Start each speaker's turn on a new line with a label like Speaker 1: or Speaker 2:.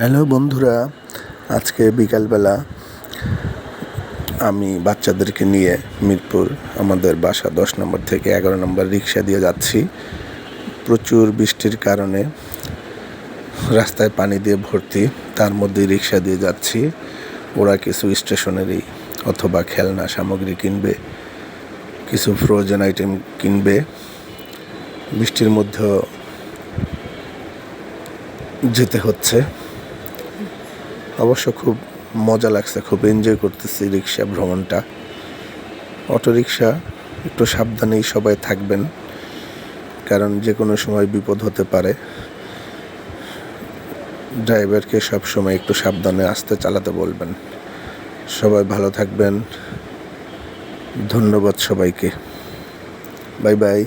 Speaker 1: Hello বন্ধুরা, আজকে বিকালবেলা আমি বাচ্চাদেরকে নিয়ে মিরপুর আমাদের বাসা 10 নম্বর থেকে 11 নম্বর রিক্সা দিয়ে যাচ্ছি। প্রচুর বৃষ্টির কারণে রাস্তায় পানি দিয়ে ভর্তি, তার মধ্যে রিক্সা দিয়ে যাচ্ছি। ওরা কিছু স্টেশনারি অথবা খেলনা সামগ্রী কিনবে, কিছু ফ্রোজেন আইটেম কিনবে। বৃষ্টির মধ্যেও যেতে হচ্ছে। অবশ্য খুব মজা লাগছে, খুব এনজয় করতেছি রিক্সা ভ্রমণটা। অটোরিক্সা একটু সাবধানেই সবাই থাকবেন, কারণ যে কোনো সময় বিপদ হতে পারে। ড্রাইভারকে সব সময় একটু সাবধানে আস্তে চালাতে বলবেন। সবাই ভালো থাকবেন। ধন্যবাদ সবাইকে। Bye bye.